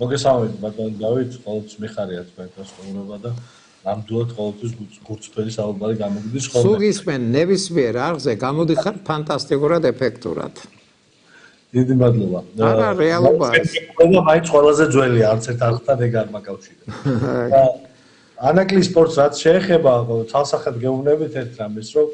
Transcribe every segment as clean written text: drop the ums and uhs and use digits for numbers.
მოგესალმებით ბატონო დავით, ყოველთვის მიხარია თქვენთან სტუმრობა და ნამდვილად ყოველთვის გულწრფელი საუბარი გამოგვიდის ხოლმე. სულ გისმენ ნებისმიერ არხზე გამოდიხარ ფანტასტიკურად ეფექტურად. დიდი მადლობა. არა რეალობაა. და მაინც ყველაზე ძველია არც ერთ არხთან ეგ არ მაკავშირებ. ანაკლი სპორტს რაც შეეხება, თალსახად გეუბნებით ერთ რამეს, რომ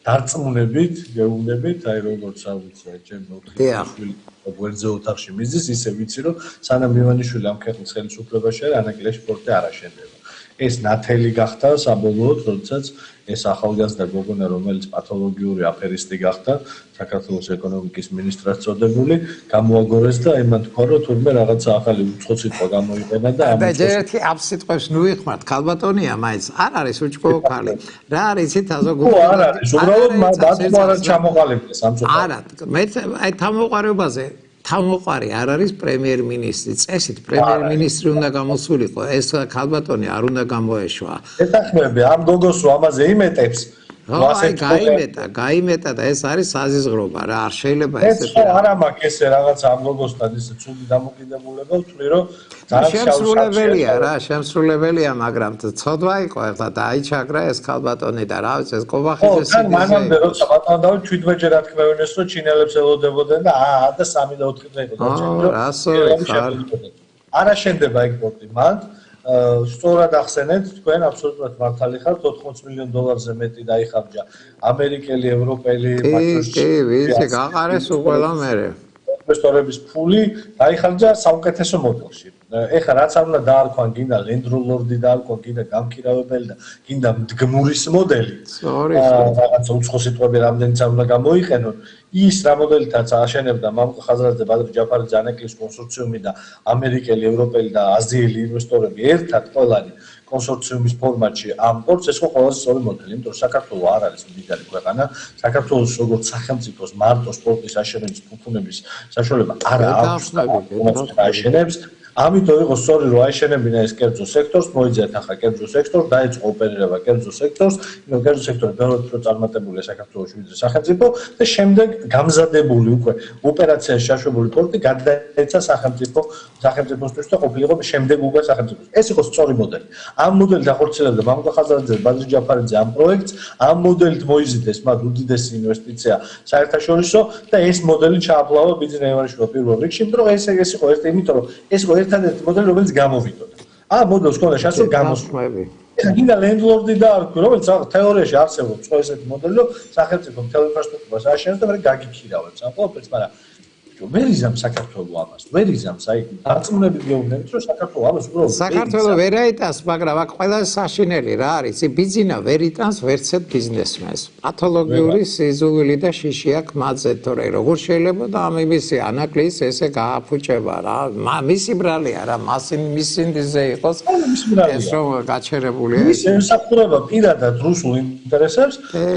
დარწმუნებით, გეუბნებით, აი როგორც ავიცი, ჩემ 4 შვილი გვერდზე ოთახში მიზის, ისე ვიცი, რომ სანამ ივანიშვილი ამ ქვეყნის ხელისუფლებაში არის, ანაკლი სპორტი არ აშენდება. ეს ნათელი გახდა საბოლოოდ, როდესაც ეს ახალგაზრდა გოგონა, რომელიც პათოლოგიური აფერისტი გახდა, საქართველოს ეკონომიკის მინისტრად წოდებული, გამოაგორეს და იმან თქვა, რომ თურმე რაღაცა ახალი უცხო სიტყვა გამოიყენა და ამ ერთი ამ სიტყვებს ნუიხმართ, ქალბატონია მაინც არ არის უჩქო ქალი. რა არის იცით აზოგუ? არ არის, უბრალოდ დათმო არ ჩამოყალიბდეს ამ წუთას. არა, მე აი თამოყარებაზე თამოყარი არ არის პრემიერ-მინისტრი. წესით პრემიერ-მინისტრი უნდა გამოსულიყო. ეს ქალბატონი არ უნდა გამოეშვა. ეთანხმები ამ გოგოს რომ ამაზე იმეტებს. აი გაიმეტა და ეს არის საზიზღრობა რა. არ შეიძლება ესეთი. ეს არა მაქვს ესე რაღაც ამ გოგოსთან ისე ცუდი დამოკიდებულება ვთვლი რომ შემსრულებელია რა, შემსრულებელია, მაგრამ ცოდვა იყო ახლა დაიჩაგრა ეს ქალბატონი და რა ვიცი ეს კობახიძეს სიძე. მანამდე როცა ბატონო დავით 17 ჯერ ათქმევინეს რომ ჩინელებს ელოდებოდნენ და და 3 და 4 დღე იყო დაჭერილი. არა შენდება ეგ პორტი მან სწორად ახსენეთ, თქვენ აბსოლუტურად მართალი ხართ, $80 მილიონ მეტი დაიხარჯა ამერიკელი, ევროპელი, კი, ვიცი, გაყარეს უყველა მერე. ინვესტორების ფული დაიხარჯა საუკეთესო მოდელში. ეხლა რაც არ უნდა დაარქვან, გინდა Land Rover-ი დაარქვან, გინდა გამქირავებელი და გინდა მდგმურის მოდელი. რაღაცა უცხო სიტყვები რამდენიც არ უნდა გამოიყენონ. ის რა მოდელითაც აშენებდა მამუკა ხაზარაძე, ბადრი ჯაფარიძე, ანაკლის კონსორციუმი და ამერიკელი, ევროპელი და აზიელი ინვესტორები ერთად ყველანი კონსორციუმის ფორმატში ამ პორტს ეს ხო ყველაზე სწორი მოდელი, იმიტომ რომ საქართველო არ არის მდიდარი ქვეყანა, საქართველოს როგორც სახელმწიფოს მარტო სპორტის აშენების ფუფუნების საშუალება არ აქვს, აშენებს. ამიტომ იყო სწორი რომ აიშენებინა ეს კერძო სექტორს, მოიძიათ ახლა კერძო სექტორს, დაიწყო ოპერირება კერძო სექტორს, იმიტომ კერძო სექტორი ბევრად უფრო წარმატებულია საქართველოს ვიდრე სახელმწიფო და შემდეგ გამზადებული უკვე ოპერაციაში შეშვებული პორტი გადაეცა სახელმწიფოსთვის და ყოფილიყო შემდეგ უკვე სახელმწიფოს. ეს იყო სწორი მოდელი. ამ მოდელით ახორციელებდა მამუკა ხაზარაძე, ბადრი ჯაფარიძე ამ პროექტს, ამ მოდელით მოიზიდეს მათ უდიდესი ინვესტიცია საერთაშორისო და ეს მოდელი ჩააბლავა ბიძინა ივანიშვილმა პირველ რიგში, იმიტომ რომ ეს იყო ერთი, იმიტომ რომ ეს იყო ერთადერთი მოდელი, რომელიც გამოვიდოდა. ამ მოდელს ჰქონდა შანსი გამოსვლები. ეხლა გინდა Land Rover-ი დაარქვი, რომელიც თეორიაში არსებობს სხვა ესეთი მოდელი, რომ სახელმწიფო მთელ ინფრასტრუქტურას აშენებს და მე გაგიქირავებს ამ ყველაფერს, მაგრამ ვერ იზამს საქართველოს ამას. ვერ იზამს, აი, დარწმუნებით გეუბნებით, რომ საქართველოს ამას უბრალოდ საქართველოს ვერ აიტანს, მაგრამ აქ ყველა საშინელი რა არის? ბიზინა ვერ იტანს ვერცეთ ბიზნესმენს. პათოლოგიური სიზუვილი და შიში აქვს მათზე, თორე როგორ შეიძლება და ამ იმისი ანაკლის ესე გააფუჭება რა. მისი ბრალია რა, მისინდიზე იყოს. ეს რომ გაჩერებულია. ის ემსახურება პირადად რუსულ ინტერესებს.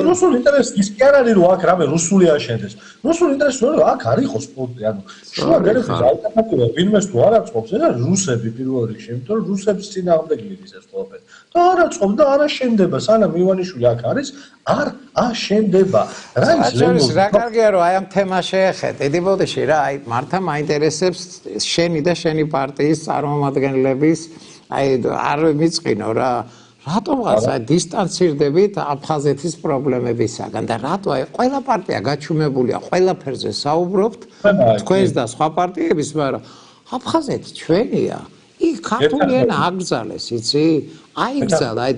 რუსულ ინტერესს ის კი არ არის რომ აქ რამე რუსული აშენდეს. რუსულ ინტერესს რომ აქ არ იყოს ანუ შუა გერების ალტერნატივა ვინმეს თუ არ აწყობს, ეს არის რუსები პირველ რიგში, იმიტომ რომ რუსების წინააღმდეგ მიდის ეს ყველაფერი. და არ აწყობს და არ აშენდება, სანამ ივანიშვილი აქ არის, არ აშენდება. რა ის რა კარგია რომ აი ამ თემას შეეხეთ. ედიბოდიში რა, აი მართა მაინტერესებს შენი და შენი პარტიის წარმომადგენლების აი არ მიწყინო რა. რატომღაც დისტანცირდებით აფხაზეთის პრობლემებისაგან და რატო აი ყველა პარტია გაჩუმებულია ყველაფერზე საუბრობთ თქვენს და სხვა პარტიების, მაგრამ აფხაზეთი ჩვენია. იქ ქართული ენა აკრძალეს, იცი? აიგზალა, აი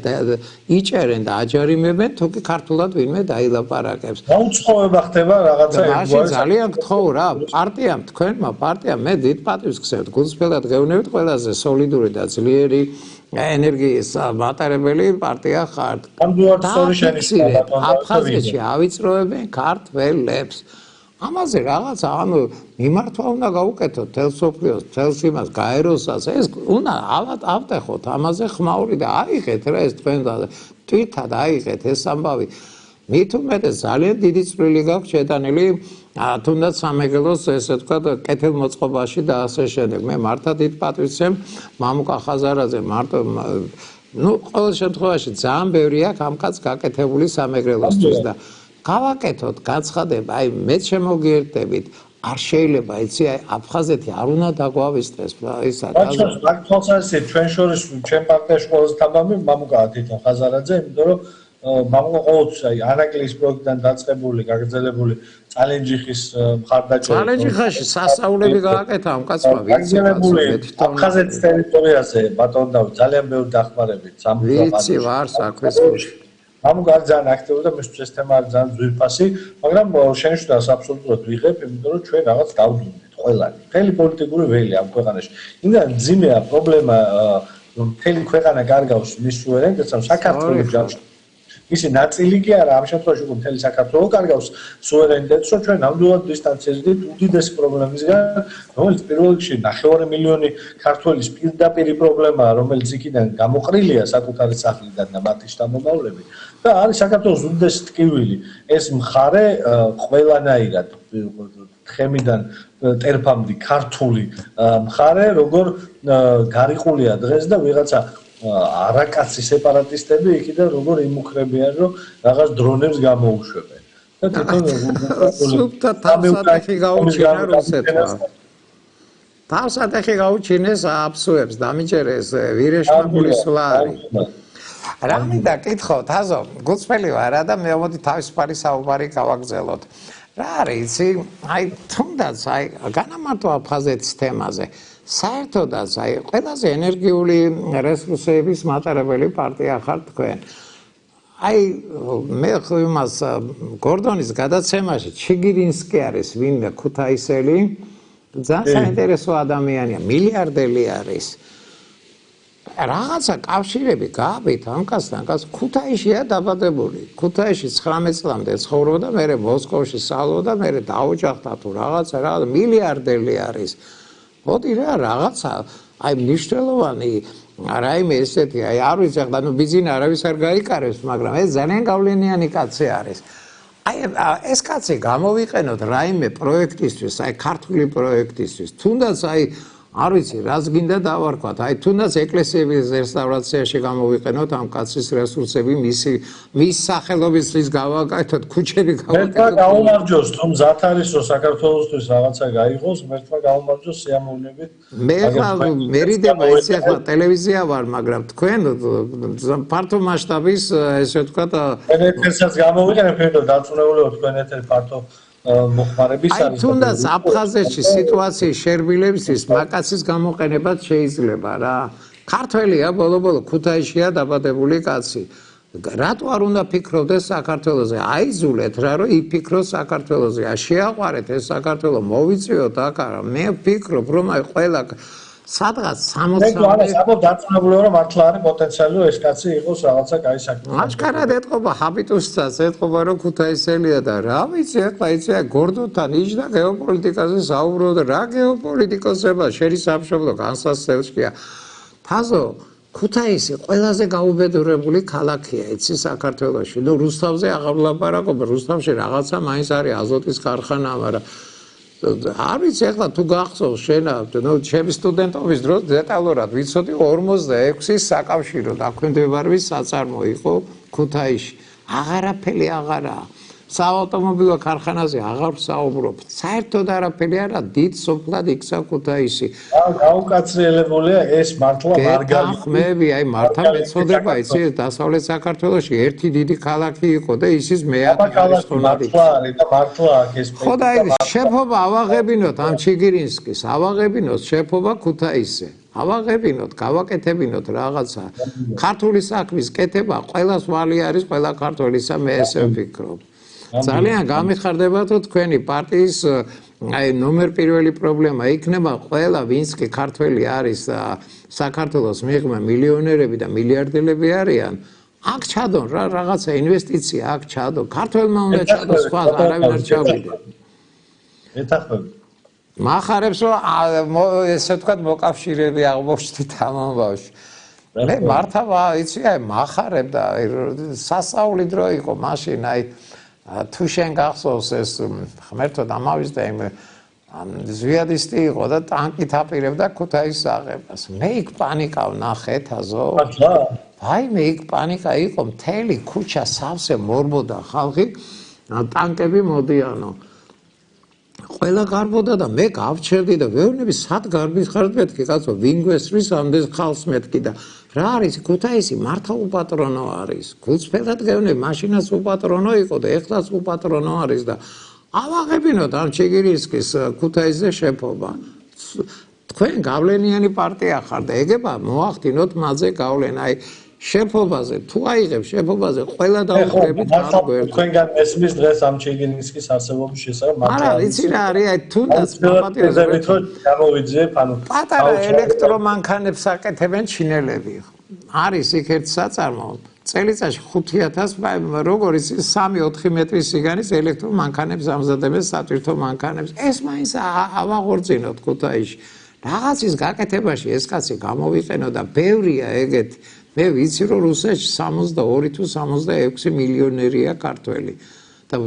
იჭერენ და აჯარიმებენ, თუ კი ქართულად ვინმე დაილაპარაკებს. დაუწყოვება ხდება რაღაცა ეგ ძალიან გთხოვ რა, პარტიამ, თქვენმა პარტიამ მე დიდ პატივს გსცემთ, გულწრფელად გეუბნებით, ყველაზე სოლიდური და ძლიერი ენერგიის მატარებელი პარტია ხართ. აფხაზეთში ავიწროებენ ქართველებს. ამაზე რაღაცა ანუ მიმართვა უნდა გაუკეთოთ თელს სოფლიოს, თელს იმას გაეროსაც, ეს უნდა ავტეხოთ ამაზე ხმაური და აიღეთ რა ეს თქვენ თვითად აიღეთ ეს ამბავი. მით უმეტეს ძალიან დიდი წვლილი გაქვს შეტანილი თუნდაც სამეგრელოს ესე თქვა კეთილმოწყობაში და ასე შემდეგ. მე მართლა დიდ პატივს ვცემ მამუკა ხაზარაძე მარტო ყოველ შემთხვევაში ძალიან ბევრი აქვს ამ კაც გაკეთებული სამეგრელოსთვის და გავაკეთოთ გაცხადება, აი მეც შემოგიერთდებით არ შეიძლება იცი აფხაზეთი არ უნდა დაგვავისწრეს ის თვალსაზრისით ჩვენ შორის ჩვენ პარტიაში ყველაზე თამამი მამუკაა თვითონ ხაზარაძე იმიტომ რომ მამუკა ყოველთვის ანაკლის პროექტიდან დაწყებული გაგრძელებული წალენჯიხის მხარდაჭერა წალენჯიხაში სასწაულები გააკეთა ამ კაცმა ვიცი აფხაზეთის ტერიტორიაზე ბატონ დავით ძალიან ბევრი დახმარებით ვიცი ვარ საქმეს გულში მამუკა ძალიან აქტიური და მისთვის ეს თემა არის ძალიან ძვირფასი მაგრამ შენიშნავს აბსოლუტურად ვიღებ იმიტომ რომ ჩვენ რაღაც გავდუნდით ყველანი მთელი პოლიტიკური ველი ამ ქვეყანაში იმდან ძიმეა პრობლემა რომ მთელი ქვეყანა გარგავს მის სუვერენიტეტს ამ საქართველოს ჯამში ისი ნაწილი კი არა ამ შემთხვევაში უკვე მთელი საქართველოს კარგავს სუვერენიტეტს რომ ჩვენ ნამდვილად დისტანცირდით უდიდესი პრობლემისგან რომელიც პირველ რიგში 9 მილიონი ქართველის პირდაპირი პრობლემაა რომელიც იქიდან გამოყრილია საკუთარი სახლიდან და მათი შთამომავლები და არის საქართველოს უდიდესი ტკივილი ეს მხარე ყველანაირად თხემიდან ტერფამდე ქართული მხარე როგორ გარიყულია დღეს და ვიღაცა არაკაცი სეპარატისტები იქიდან როგორ იმუქრებიან რომ რაღაც დრონებს გამოუშვებენ და თვითონ სუფთა თავსატეხი გაუჩინა რუსეთმა თავსატეხი გაუჩინეს აფსუებს დამიჯერეს ვირეშმა გულისვლა არის რა მინდა კითხო თაზო გულწრფელი ვარ და მე მოდი თავისუფალი საუბარი გავაგზელოთ რა არის იცი აი თუნდაც აი განამარტო აფხაზეთის თემაზე საერთოდაც აი ყველაზე ენერგიული რესურსების მატარებელი პარტია ხარ თქვენ აი მე იმას გორდონის გადაცემაში ჩიგირინსკი არის ვინმე ქუთაისელი ძალიან საინტერესო ადამიანია მილიარდელი არის რაღაცა კავშირები გააბით ამ კაცთან კაც ქუთაისშია დაბადებული ქუთაისში 19 წლამდე ცხოვრობდა მე მოსკოვში სწავლობდა მე დაოჯახდა თუ რაღაცა მილიარდელი არის მოდი რა რაღაცა აი მნიშვნელოვანი რაიმე ესეთი აი არ ვიცი ახლა ნუ ბიზნესი არავის არ გაიკარებს მაგრამ ეს ძალიან გავლენიანი კაცი არის აი ეს კაცი გამოვიყენოთ რაიმე პროექტისთვის აი ქართული პროექტისთვის თუნდაც აი არ ვიცი რაც გინდა დავარქვათ აი თუნდაც ეკლესიების რესტავრაციაში გამოვიყენოთ ამ კაცის რესურსები მის სახელობისთვის გავაკეთოთ ქუჩები გავაკეთოთ მერტმა გაუმარჯოს თუ მზად არის რომ საქართველოსთვის რაღაცა გაიღოს მერტმა გაუმარჯოს სიამოვნებით მე მერიდება ისე ახლა ტელევიზია ვარ მაგრამ თქვენ ფართო მასშტაბის ესე ვთქვათ ენერგიასაც გამოვიყენებ ფერდო დაწუნებულებო თქვენ ეთერი ფართო მოხმარების არის. აი თუნდაც აფხაზეთში სიტუაციის შერბილებისთვის მაკაცის გამოყენებაც შეიძლება რა. ქართველია ბოლო-ბოლო ქუთაისშია დაბადებული კაცი. რატო არ უნდა ფიქრობდეს საქართველოზე? აიზულეთ რა რომ იფიქროს საქართველოზე. შეაყვარეთ ეს საქართველო მოვიწვიოთ აქ არა. მე ვფიქრობ რომ აი ყველა სადღაც 60 საბოლოო დაწუნებულებო რომ მართლა არის პოტენციალი ეს კაცი იყოს რაღაცა კაი საქმე. აშკარად ეთყობა ჰაბიტუსსაც ეთყობა რომ ქუთაისელია და რა ვიცი ახლა იცი გორდონთან იჯდა გეოპოლიტიკაზე საუბრობდა რა გეოპოლიტიკოსება შენი სამშობლო განსასწრებია. თაზო ქუთაისი ყველაზე გაუბედურებული ქალაქია იცი საქართველოში. ნუ რუსთავზე აღარ ვლაპარაკობ რუსთავში რაღაცა მაინც არის აზოტის ქარხანა მაგრამ არ ვიცი ახლა თუ გახსოვს შენა ნუ ჩემი სტუდენტობის დროს დეტალურად ვიცოდი 46-ის საკავშირო დაქვემდებარების საწარმო იყო ქუთაისში აღარაფერი აღარაა საავტომობილო ქარხანაზე აღარ ვსაუბრობ საერთოდ არაფერი არა დიდ სოფლად იქცა ქუთაისი გაუკაცრიელებულია ეს მართლა მარგალიტები აი მართა მეწოდება იცი დასავლეთ საქართველოში ერთი დიდი ქალაქი იყო და ისის მეათე ქალაქი მართლა ეს ხოდა შეფობა ავაღებინოთ ამ ჩიგირინსკის ავაღებინოთ შეფობა ქუთაისზე ავაღებინოთ გავაკეთებინოთ რაღაცა ქართული საქმის კეთება ყველას ვალი არის ყველა ქართველისა მე ესე ვფიქრობ ძალიან გამიხარდება თუ თქვენი პარტიის აი ნომერ პირველი პრობლემა იქნება ყველა ვინც კი ქართველი არის და საქართველოს მიღმა მილიონერები და მილიარდელები არიან აქ ჩადონ რა რაღაცა ინვესტიცია აქ ჩადონ ქართველმა უნდა ჩადონ სხვა არავინ არ ჩავიდა ეთახმები მახარებს რომ ესე ვთქვათ მოკავშირეები აღმოჩნდით ამ ამბავში მე მართა იცი აი მახარებ და სასწაული დრო იყო მაშინ აი თუ შენ გახსოვს ეს ღმერთო დამავიწყდა იმ ზვიადისტი იყო და ტანკით აპირებდა ქუთაისის აღებას მე იქ პანიკა ვნახე თაზო აი მე იქ პანიკა იყო მთელი ქუჩა სავსე მორბოდა ხალხი ტანკები მოდიანო ყველა გარბოდა და მე გავჩერდი და ვეუბნები სად გარბის ხარ მეთქი კაცო ვინ გვესრის ამდენ ხალხს მეთქი და რა არის ქუთაისი მართა უპატრონო არის გულწრფელად გეუბნები მაშინაც უპატრონო იყო და ეხლაც უპატრონო არის და ავაღებინოთ ამ ჩიგირინსკის ქუთაისზე შეფობა თქვენ გავლენიანი პარტია ხარ და ეგება მოახდინოთ მაზე გავლენა აი შეფობაზე თუ აიღებ შეფობაზე ყველა დაუყრებით გაგვერდ თქვენგან ესმის დღეს ამ ჩიგირინსკის არსებობის შესახებ მაგრამ არა იცი რა არის აი თუნდაც მოპატიებებით რომ გამოვიძიებ ანუ პატარა ელექტრომანქანებს აკეთებენ ჩინელები არის იქ ერთ საწარმო წელიწადში 5000 როგორ იცი 3-4 მეტრის სიგანის ელექტრომანქანებს ამზადებენ სატვირთო მანქანებს ეს მაინც ავაღორძინოთ ქუთაისში რაღაცის გაკეთებაში ეს კაცი გამოვიყენო და ბევრია ეგეთი მე ვიცი რომ რუსეთში 62 თუ 66 მილიონერია ქართველი და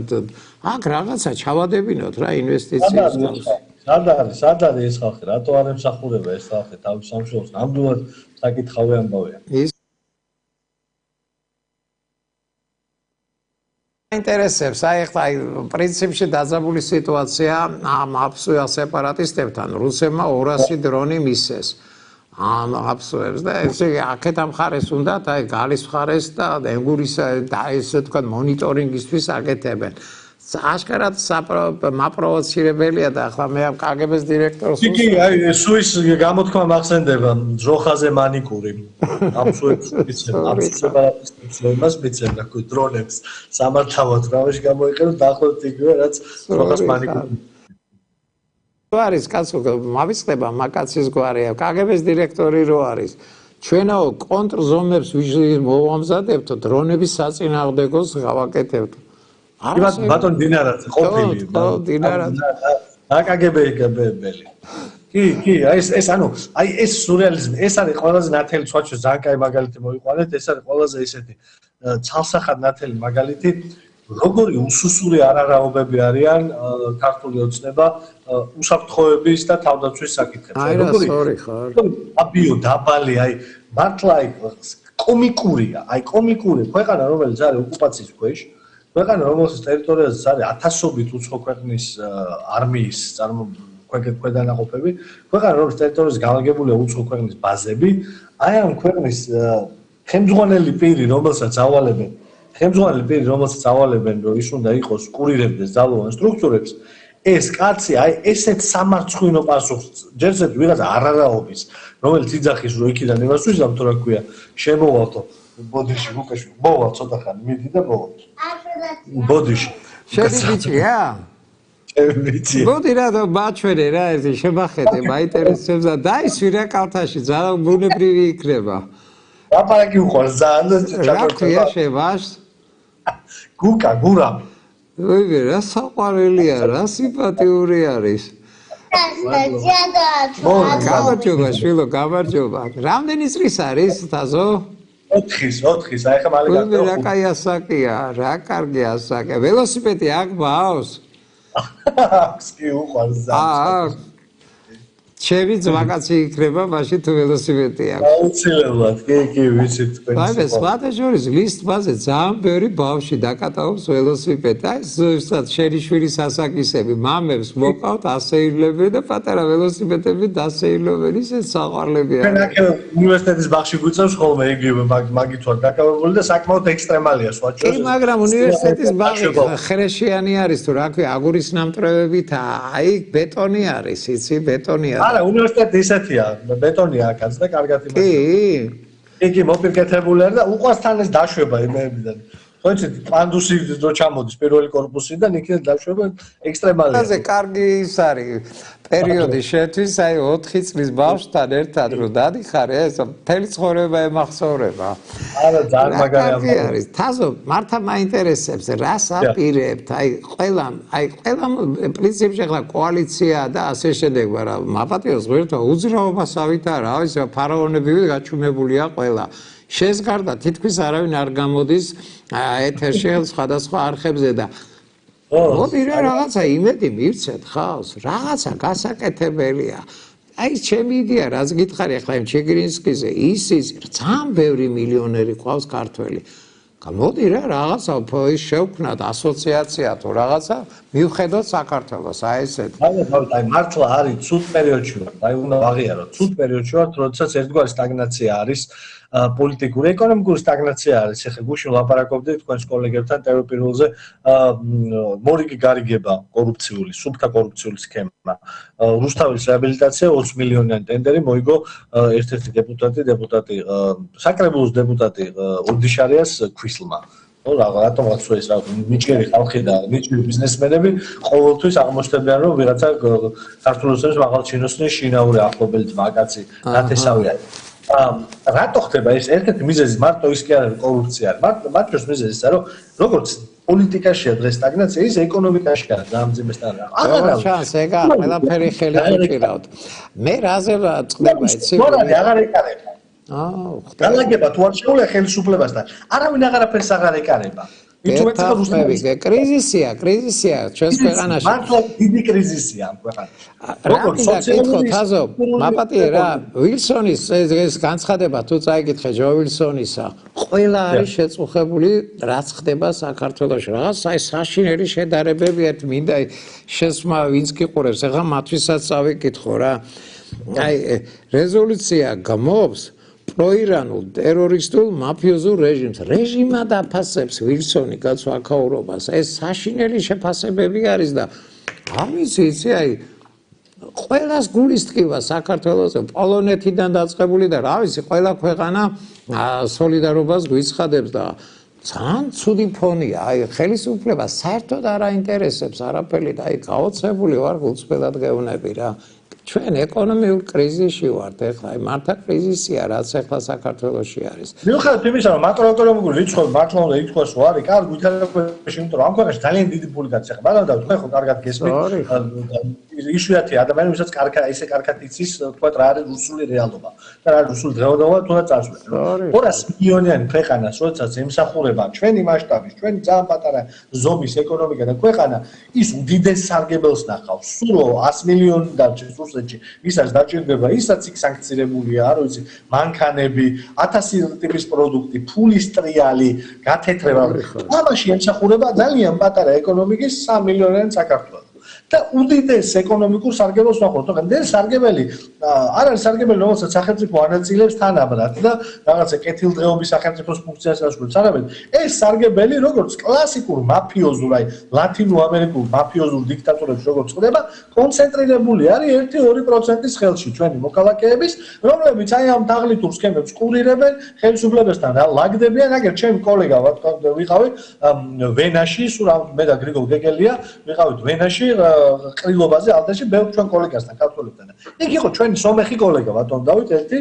აქ რაღაცა ჩავადებინოთ რა ინვესტიციებს სად არის ეს ხალხი რატო არ ემსახურება ეს ხალხი თავის სამშობლოს ნამდვილად საკითხავი ამბავია ინტერესებს აი ხა პრინციპში დაძაბული სიტუაცია ამ აბსოლუტ სეპარატისტებთან რუსებმა 200 დრონი მისცეს ამ აბსოლუტს და ესე აქეთ ამ ხარეს უნდათ აი გალის ხარეს და ენგურის და ესე თქვა მონიტორინგისთვის აკეთებენ აშკარად მაპროვოცირებელია და ახლა მე ამ კგბ-ს დირექტორს კი აი სუის გამოთქმა მახსენდება ძროხაზე მანიკური აბსოლუტს სეპარატისტებს მიცემდა დრონებს სამართავად რავაში გამოიყენო დაახლოებით იგივე რაც ძროხას მანიკური არის კაცო მავიწყდება მაკაცის გვარია კგბ-ს დირექტორი რო არის ჩვენაო კონტრზომებს მოვამზადებთ დრონების საწინააღმდეგოს გავაკეთებთ ბატონ დინარაძე ყოფილი აკგბ-ბელი კი ეს ანუ აი ეს სურეალიზმი ეს არის ყველაზე ნათელი ცვაჩო ძალიან კაი მაგალითი მოიყვანეთ ეს არის ყველაზე ისეთი ცალსახად ნათელი მაგალითი როგორი უსუსური არარაობები არიან ქართული ოცნება უსაფრთხოების და თავდაცვის საკითხებში როგორი აბიო დაბალი აი მართლა აი კომიკურია აი კომიკური ქვეყანა რომელიც არის ოკუპაციის ქვეშ ქვეყანა რომელსაც ტერიტორიაზეც არის ათასობით უცხო ქვეყნის არმიის ქვედანაყოფები ქვეყანა რომელსაც ტერიტორიაზე განლაგებულია უცხო ქვეყნის ბაზები აი ამ ქვეყნის ხელმძღვანელი პირი რომელსაც ავალებენ რომ ის უნდა იყოს კურირებდეს ძალოვან სტრუქტურებს ეს კაცი აი ესეთ სამარცხვინო პასუხს ჯერჯერობით ვიღაცა არარაობის რომელიც იძახის რომ იქიდან იმასთვის ამ თუ რა ქვია შემოვალთო ბოდიში უკეში მოვალ ცოტა ხანი მიდი და მოვალ ბოდიში შედი ბიჭია ვიცი მოდი რა ბაჩვენე რა ეს შემახედე მაინტერესებს და დაისვი რა კალთაში ძალიან ბუნებრივი იქნება აპარაკი უყურს ძალიან რა ქვია შევაშ გურამი ვიღე რა საყვარელია რა სიმპათიური არის გამარჯობა შვილო გამარჯობა რამდენი წლის არის თაზო 4-ის აი ხა მალე გაგდა რა კაი ასაკია რა კარგი ასაკია ველოსიპედი აქ ბავს კი უყვარს ძალიან ჩემი ძმაკაცი იქნება მაშინ თუ ველოსიპედი აქვს აუცილებლად კი ვიცით თქვენ აი ეს სხვათა შორის ლისტ ბაზე ძალიან ბევრი ბავშვი დაკატაობს ველოსიპედს აი ზუსტად შენი შვილის ასაკისები მამებს მოყავთ ასეირლებენ და პატარა ველოსიპედები დასეირლებენ ისე საყვარლებია თქვენ აქ უნივერსიტეტის ბაღში გვიწევს ხოლმე იგივე მაგით ვარ დაკავებული და საკმაოდ ექსტრემალია სხვათა შორის კი მაგრამ უნივერსიტეტის ბაღი ხრეშიანი არის თუ რა ქვია აგურის ნამტვრევებით აი ბეტონი არის იცი ბეტონია არა უნივერსიტეტი ისეთია ბეტონია აქაც და კარგად იმას კი მოპირკეთებული არის და უყვასთან ეს დაშვება იმეებიდან ხო იცით პანდუსი რო ჩამოდის პირველი კორპუსიდან იქიდან დაშვება ექსტრემალია ასე კარგი ის არის პერიოდი შეთვის აი 4 წლის ბავშვთან ერთად რო დადიხარ ეს მთელი ცხოვრება ემახსოვრება არა ძალიან მაგარი არის თაზო მართა მაინტერესებს რას აპირებთ აი ყველა პრინციპში ახლა კოალიცია და ასე შემდეგ მაგრამ მაპატიოს ღირთვა უძრაობასავით არა ის ფარაონები გაჩუმებულია ყველა შენს გარდა თითქმის არავინ არ გამოდის ეთერში სხვადასხვა არხებზე და მოდი რა რაღაცა იმედი მივცეთ ხავს რაღაცა გასაკეთებელია აი ჩემი იდეა რაც გითხარი ახლა იმ ჩიგრინსკიზე ის ძალიან ბევრი მილიონერი ყავს ქართველი მოდი რა რაღაცა ის შევქმნათ ასოციაცია თუ რაღაცა მივხედოთ საქართველოს აი ესეთ. აი მართლა არის ცუდ პერიოდში ვარ, აი უნდა აღიაროთ, ცუდ პერიოდში ვარ, როდესაც ერთგვარი სტაგნაცია არის, პოლიტიკური, ეკონომიკური სტაგნაცია არის. ეხლა გუშინ ლაპარაკობდით თქვენს კოლეგებთან ტელეპიროლზე მორიგი გარიგება კორუფციული, სუფთა კორუფციული სქემა. რუსთავის რეაბილიტაცია 20 მილიონიანი ტენდერი მოიგო ერთ-ერთი დეპუტატი საკრებულოს დეპუტატი ოდიშარიას ქვისლმა. რატომაც ეს რა ნიჭიერი ხალხი და ნიჭიერი ბიზნესმენები ყოველთვის აღმოჩნდებიან რომ ვიღაცა ქართულოსების მაღალ ჩინოსნის შინაური ახლობელი ძმაკაცი ნათესავია. რატო ხდება ეს? ერთ-ერთი მიზეზი მარტო ის კი არ არის კორუფცია, მათ შორის მიზეზი ისაა რომ როგორც პოლიტიკაშია დღეს სტაგნაცია, ის ეკონომიკაში არის დამძიმესთან. აღარ ჩანს ეგა ყველაფერი ხელი უჭირავთ. მე რაზე წდება იცი? აღარ ეკარება. განლაგება თუ არ შეუძლია ხელისუფლებასთან. არავინ აღარაფერს აღარ ეკარება. კრიზისია ჩვენს ქვეყანაში. მართლა დიდი კრიზისია ამ ქვეყანაში. როგორც სოციალური თაზო, მაპატიე რა, ვილსონის ეს განცხადება თუ წაიკითხე ჯო ვილსონისა, ყველა არის შეწუხებული რაც ხდება საქართველოში. რაღაც აი საშინელი შედარებები ერთ მინდა შესმა ვინც გიყურებს, ეხლა მათვისაც წავიკითხო რა. აი რეზოლუცია გმობს პროირანულ ტერორისტულ მაფიოზულ რეჟიმს. რეჟიმა დაფასებს ვილსონი გაცვაქაურობას. ეს საშინელი შეფასებები არის და ამის იცი აი ყველას გულის ტკივა საქართველოს პოლონეთიდან დაწყებული და რა ვიცი ყველა ქვეყანა სოლიდარობას გვიცხადებს და ძალიან ცუდი ფონია. აი ხელისუფლება საერთოდ არ აინტერესებს არაფერი და აი გაოცებული ვარ გულწრფელად გეუბნები რა. ჩვენ ეკონომიურ კრიზისში ვართ ეხლა, აი მართა კრიზისია, რაც ეხლა საქართველოში არის. მიუხედავად იმისა, რომ მაკროეკონომიკური რიცხვები მართლა უნდა ითქვას, რომ არის კარგი ვითარებაში, იმიტომ რომ ამ ქვეყანაში ძალიან დიდი ფული გაწეხა. მაგრამ და თქვენ ხო კარგად გესმით, იშვიათი ადამიანი, ვისაც ესე კარგად იცის, თქვა რა არის რუსული რეალობა და რა არის რუსული დღეობრივობა, თუნდაც წარსულს. 200 მილიონიანი ქვეყანას, როდესაც ემსახურება ჩვენი მასშტაბის, ჩვენი ძალიან პატარა ზომის ეკონომიკა და ქვეყანა, ის უდიდეს სარგებელს ნახავს. სულ 100 მილიონი დარჩეს ვისაც დაჭირდება, ისაც იქ სანქცირებულია, არ ვიცი, მანქანები, 1000 ტიპის პროდუქტი, ფულის ტრიალი, გათეთრება. ამაში ემსახურება ძალიან პატარა ეკონომიკის 3 მილიონიანი საქართველო. და უდიდეს ეკონომიკურ სარგებელს ვახოთ. თორემ სარგებელი არ არის სარგებელი, რომელსაც სახელმწიფო ანაწილებს თანაბრად და რაღაცა კეთილდღეობის სახელმწიფოს ფუნქციას ასრულებს. არამედ ეს სარგებელი როგორც კლასიკურ მაფიოზურ, აი ლათინურ ამერიკულ მაფიოზურ დიქტატურებში როგორც ხდება, კონცენტრირებული არის 1-2%-ის ხელში ჩვენი მოქალაქეების, რომლებიც აი ამ თაღლითურ სქემებს კურირებენ, ხელისუფლებასთან ლაგდებიან. აგერ ჩემი კოლეგა ვიყავი ვენაში, სულ მე და გრიგოლ გეგელია ვიყავით ვენაში ყრილობაზე ალდეში ბევრ ჩვენ კოლეგასთან ქართველებთან. იქ იყო ჩვენი სომეხი კოლეგა ბატონ დავით ერთი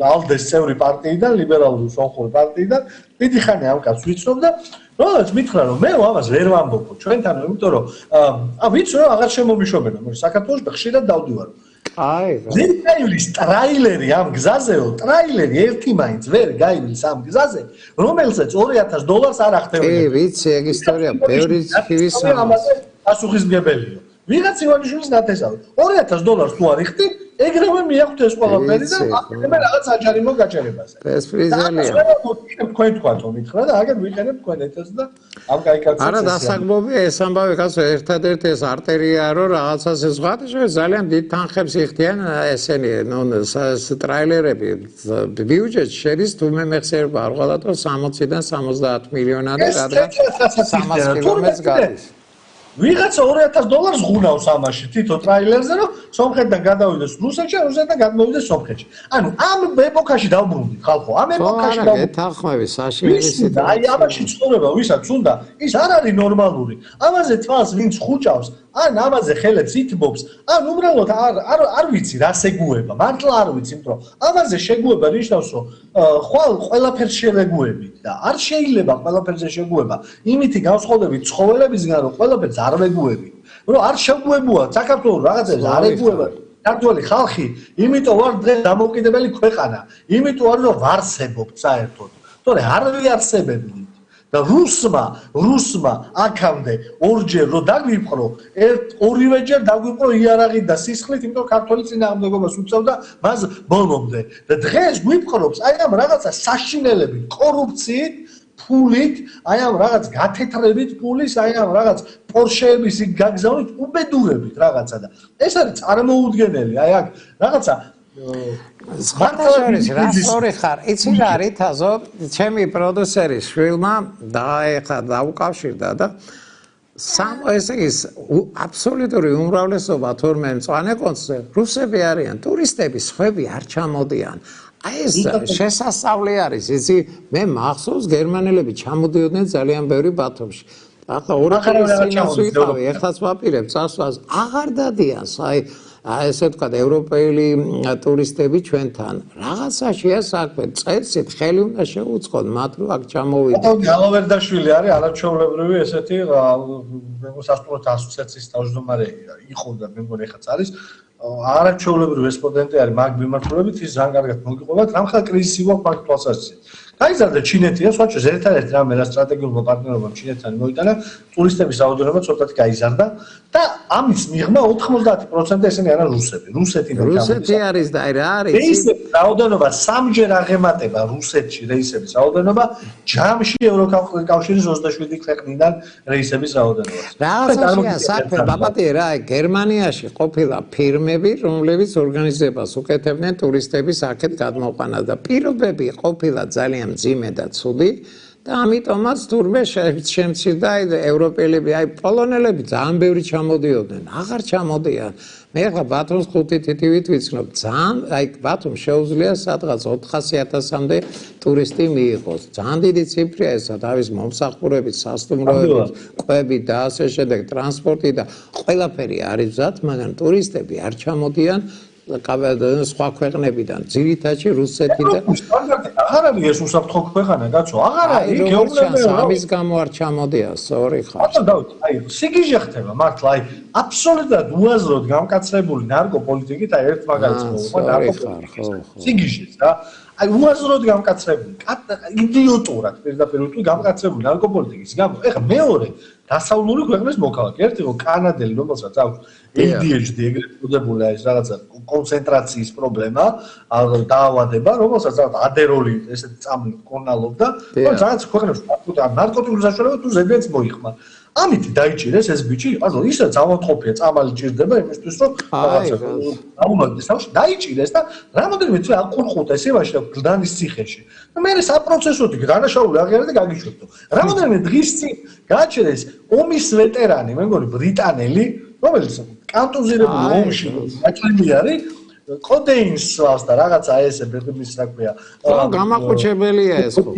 ალდეს წევრი პარტიიდან, ლიბერალური სომხური პარტიიდან, დიდი ხანი ამ კაცს ვიცნობ და როდესაც მითხრა რომ მე ამას ვერ ვამბობ ჩვენთან, იმიტომ რომ ვიცი რომ აღარ შემომიშვებენო, მაგრამ საქართველოს ხშირად დავდივარ. აი, ვერ გაივლის ტრაილერი ამ გზაზეო, ტრაილერი ერთი მაინც ვერ გაივლის ამ გზაზე, რომელსაც $2000 არ ახდევენ. კი, ვიცი, ეგ ისტორია, ბევრი ხივის ამაზე პასუხისმგებელია. ვიღაც ივანიშვილის ნათესავი. $2000 თუ არ იხდი, ეგრევე მიახვთ ეს ყველაფერი და აკეთებენ რაღაც აჯარიმო გაჭერებაზე. ეს ფრიზელია. თქვენ თქვათო მითხრა და აგერ ვიყენებ თქვენ ეთას და ამ კაი კაცს. არა დასაგმობია ეს ამბავი კაცო, ერთადერთი ეს არტერიაა რომ რაღაცას ეს ვღადა ძალიან დიდ თანხებს იხდიან ესენი ტრაილერები. ბიუჯეტში შედის თუ მე მეხსიერება არ ვღალატო 60-დან 70 მილიონად რადგან 300 კილომეტრს გადის. ვიღაცა $2000 ღუნავს ამაში თითო ტრაილერზე რომ სომხეთიდან გადავიდეს რუსეთში, რუსეთიდან გადმოვიდეს სომხეთში. ანუ ამ ეპოქაში დავბრუნდით ხალხო, ამ ეპოქაში დავბრუნდით. ეთანხმები საშინელი სიტუაცია. აი ამაში ცხოვრება ვისაც უნდა, ის არ არის ნორმალური. ამაზე თვალს ვინც ხუჭავს, ან ამაზე ხელებს ითბობს, ან უბრალოდ არ ვიცი რა შეგუება. მართლა არ ვიცი, იმიტომ რომ ამაზე შეგუება ნიშნავს რომ ხვალ ყველაფერს შეგუებით და არ შეიძლება ყველაფერზე შეგუება. იმითი განსხვავებით ცხოველებისგან რომ ყველაფერს არ ვეგუებით. რომ არ შეგუებუა საქართველოს რაღაცებს არ ეგუება. ქართველი ხალხი, იმიტომ ვარ დღეს დამოუკიდებელი ქვეყანა. იმიტომ არ რომ ვარსებობთ საერთოდ. თორე არ ვიარსებებდით. და რუსმა აქამდე ორჯერ რომ დაგვიფყრო, ორივეჯერ დაგვიფყრო იარაღით და სისხლით, იმიტომ რომ ქართველი წინააღმდეგობას უწევდა მას ბოლომდე. და დღეს გვიფყრობს აი ამ რაღაცა საშინელებით, კორუფციით ფულით, აი ამ რაღაც გათეთრებით ფულის, აი ამ რაღაც პორშეების იქ გაგზავნით უბედურებით რაღაცა და ეს არის წარმოუდგენელი. აი აქ რაღაცა მართალია რა სწორი ხარ. იცი რა არის თაზო, ჩემი პროდიუსერის შვილმა დაეხა დაუკავშირდა და ესე ის აბსოლუტური უმრავლესობა თორმე მწვანე კონცზე რუსები არიან, ტურისტები, სხვები არ ჩამოდიან. აი ეს შესასწავლი არის, იცი, მე მახსოვს გერმანელები ჩამოდიოდნენ ძალიან ბევრი ბათუმში. ახლა ორი წელს ვიყავი, ეხლაც ვაპირებ წასვლას, აღარ დადიან, ესე ვთქვათ, ევროპელი ტურისტები ჩვენთან. რაღაცაშია საქმე, წელსით ხელი უნდა შეუწყოთ მათ, რომ აქ ჩამოვიდნენ. ალავერდაშვილი არის არაჩვეულებრივი ესეთი სასპორტო ასოციაციის თავმჯდომარე იყო და მე მგონი ეხაც არის. არაჩვეულებრივი რესპონდენტი არის მაგ მიმართულებით, ის ძალიან კარგად მოგიყვებათ, რამხელა კრიზისი გვაქვს მაგ თვალსაზრისით. გაიზარდა ჩინეთია, სხვაჩვენს ერთადერთი რამე რა სტრატეგიულმა პარტნიორობამ ჩინეთთან მოიტანა, ტურისტების რაოდენობა ცოტათი გაიზარდა და ამის მიღმა 90% ესენი არიან რუსები. რუსეთი არის და რა არის? რეისების რაოდენობა სამჯერ აღემატება რუსეთში რეისების რაოდენობა ჯამში ევროკავშირის 27 ქვეყნიდან რეისების რაოდენობას. რაღაცაშია საქმე, ბაბატი რა, გერმანიაში ყოფილა ფირმები, რომლებიც ორგანიზებას უკეთებდნენ ტურისტების აქეთ გადმოყვანას და პირობები ყოფილა ძალიან მძიმე და ცუდი და ამიტომაც თურმე შემცირდა ევროპელები, აი პოლონელები ძალიან ბევრი ჩამოდიოდნენ, აღარ ჩამოდიან. მე ახლა ბათუმს 5 თითივით ვიცნობ, ძალიან აი ბათუმს შეუძლია სადღაც 400,000-მდე ტურისტი მიიღოს. ძალიან დიდი ციფრია ესა, თავის მომსახურებით, სასტუმროებით, კვებით და ასე შემდეგ, ტრანსპორტი და ყველაფერი არის მზად, მაგრამ ტურისტები არ ჩამოდიან. სხვა ქვეყნებიდან, ძირითადში რუსეთიდან. აღარ არის ეს უსაფრთხო ქვეყანა, კაცო, აღარ არის. ამის გამო არ ჩამოდიან, სწორი ხარ. აი, სიგიჟე ხდება მართლა, აი, აბსოლუტურად უაზროდ გამკაცრებული ნარკოპოლიტიკით, აი, ერთ მაგალითს მოვუყვა ნარკოპოლიტიკის. სიგიჟეს რა. აი, უაზროდ გამკაცრებული, იდიოტურად პირდაპირ გამკაცრებული ნარკოპოლიტიკის გამო. ეხლა მეორე დასავლური ქვეყნის მოქალაქე, ერთი იყო კანადელი, რომელსაც აქვს ADHD ეგრეთ წოდებული ეს რაღაცა კონცენტრაციის პრობლემა, დაავადება, რომელსაც რაღაც ადეროლი ესეთი წამლი მკონალობდა, რაღაც ქვეყნებში ნარკოტიკული საშუალება თუ ზედმეტს მოიხმა. ამით დაიჭირეს ეს ბიჭი, ანუ ისე ძალადყოფია, წამალი ჭირდება იმისთვის, რომ რაღაცა დაუმაგდეს თავში, დაიჭირეს და რამოდენიმე თვე აყურყუდეს იმაში და გლდანის ციხეში. და მე საპროცესოთი დანაშაული აღიარა და გაგიშვებდო. რამოდენიმე დღის წინ გააჩერეს ომის ვეტერანი, მე მგონი ბრიტანელი, რომელიც კანტუზირებული ომში გაჭრილი არის, კოდეინს სვავს და რაღაცა ესე ბერმის საქმეა. გამაყუჩებელია ეს ხო?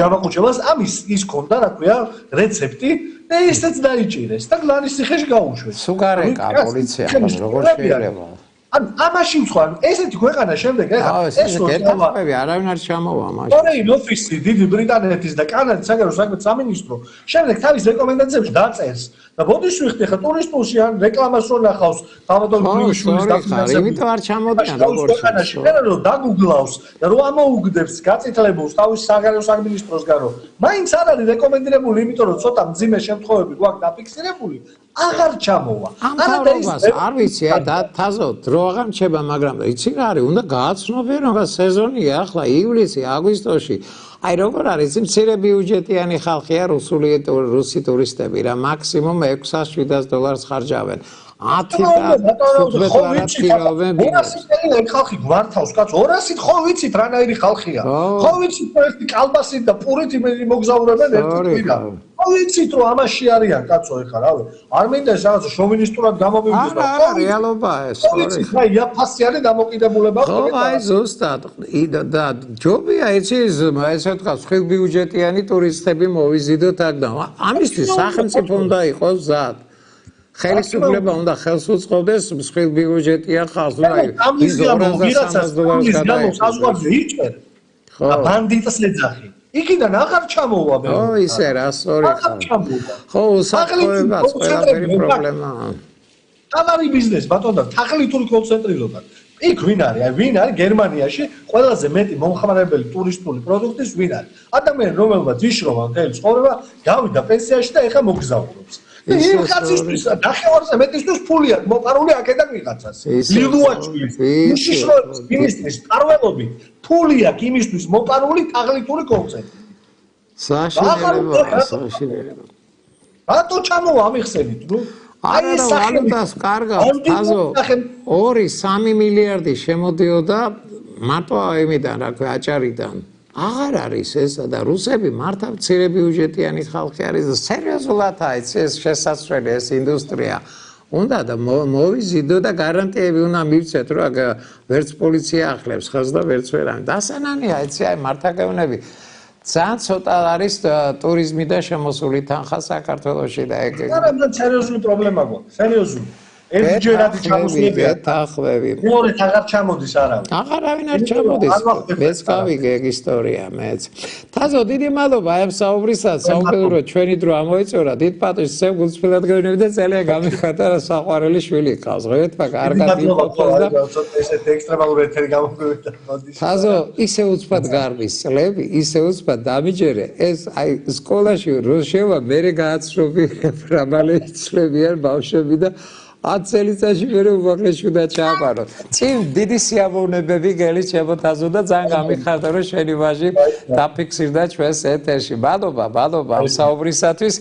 გამაყუჩებას ამის ის ქონდა, რა ქვია, რეცეპტი და ისეც დაიჭირეს და გლანის ციხეში გაუშვეს. სუგარეკა პოლიცია როგორ შეიძლება? ან ამაში ვცხოვრ, ესეთი ქვეყანა შემდეგ ეხლა ეს გეტყვები არავინ არ ჩამოვა მაშინ. ფორეინ ოფისი დიდი ბრიტანეთის და კანადის საგარეო საქმეთა სამინისტრო შემდეგ თავის რეკომენდაციებში დაწერს და ბოდის ვიხდი ხა ტურისტულში ან რეკლამას რო ნახავს თავადობ გულიშვილის დაკავშირებით. იმიტომ არ ჩამოდიან როგორ შეიძლება. რომ დაგუგლავს და რო ამოუგდებს გაწითლებულს თავის საგარეო სამინისტროს გარო. მაინც არ არის რეკომენდირებული, იმიტომ რომ ცოტა მძიმე შემთხვევები გვაქვს დაფიქსირებული. აღარ ჩამოვა. ამთავრობას არ ვიცი, და თაზო დრო აღარ მჩება, მაგრამ იცი რა არის, უნდა გააცნობენ რომ სეზონია ახლა ივლისი, აგვისტოში. აი როგორ არის, მცირე ბიუჯეტიანი ხალხია რუსი ტურისტები რა, მაქსიმუმ $600-700 ხარჯავენ. 200 ხალხი გვართავს, კაცო, 200-ით ხო ვიცით რანაირი ხალხია. ხო ვიცით რომ ერთი კალბასით და პურით მოგზაურებენ ერთი თვიდან. ხო ვიცით რომ ამაში არიან, კაცო, ეხლა რავი. არ მინდა ეს რაღაც შოვინისტურად გამომივიდეს. არა, რეალობაა ეს. ხო ვიცით, რა იაფასიანი დამოკიდებულება ხო, აი ზუსტად. და ჯობია იცი, ესე ვთქვა, ხილბიუჯეტიანი ტურისტები მოვიზიდოთ აქ და ამისთვის სახელმწიფო უნდა იყოს მზად. ხელისუფლება უნდა ხელს უწყობდეს მსხვილ ბიუჯეტიან ხალხს და ის $200-300 საზღვარზე იჭერ. ხო, ბანდიტს ეძახი. იქიდან აღარ ჩამოვა მე. ო, ისე რა, სწორი ხარ. ხო, უსაფრთხოება ყველაფერი პრობლემაა. თავარი ბიზნესი ბატონო და თაღლითური კონცენტრირება. იქ ვინ არის? აი ვინ არის გერმანიაში ყველაზე მეტი მომხმარებელი ტურისტული პროდუქტის ვინ არის? ადამიანი რომელმაც იშრომა მთელი ცხოვრება, გავიდა პენსიაში და ეხა მოგზაურობს. ის კაცისთვის ნახევარზე მეტისთვის ფული აქვს მოპარული აქედან ვიღაცას. ლილუაჩვილის უშიშროების მინისტრის პარველობით ფული აქვს იმისთვის მოპარული თაღლითური კონცერტი. საშინელება. რატო ჩამოვა ამიხსენით, ნუ? არა, ვალუტას კარგად, თაზო 2-3 მილიარდი შემოდიოდა მარტო იმიდან, რა ქვია, აჭარიდან. აღარ არის ესა და რუსები მართა მცირე ბიუჯეტიანი ხალხი არის და სერიოზულადაა ეს შესაძლებელი ეს ინდუსტრია. უნდა და მოვიზიდო და გარანტიები უნდა მივცეთ, რომ ვერც პოლიცია ახლებს ხელს და ვერც ვერა. დასანანია იცი აი მართაგევნები. ძალიან ცოტა არის ტურიზმი და შემოსული თანხა საქართველოში და ეგ. არა, სერიოზული პრობლემა გვაქვს, სერიოზული. ერთჯერადი ჩამოსვლებია. თანხები. მეორედ აღარ ჩამოდის არავინ. აღარავინ არ ჩამოდის. მეც გავიგე ეგ ისტორია მეც. თაზო დიდი მადლობა აი ამ საუბრისას, საუბრო ჩვენი დრო ამოიწურა. დიდ პატივს სევ გულწრფელად გეუბნები და ძალიან გამიხატა რა საყვარელი შვილი ყავს. ღეთმა კარგად იმყოფოს და ესეთ ექსტრემალურ ეთერი გამოგვივიდა მოდის. თაზო ისე უცბად გარბის წლები, ისე უცბად დამიჯერე. ეს აი სკოლაში რო შევა მერე გააცნობი რამალე წლებიან ბავშვები და 10 წელიწადში მერე უმაღლესში უნდა ჩააბაროთ. წინ დიდი სიამოვნებები გელი ჩემო თაზო და ძალიან გამიხარდა რომ შენი ვაჟი დაფიქსირდა ჩვენს ეთერში. მადლობა ამ საუბრისათვის.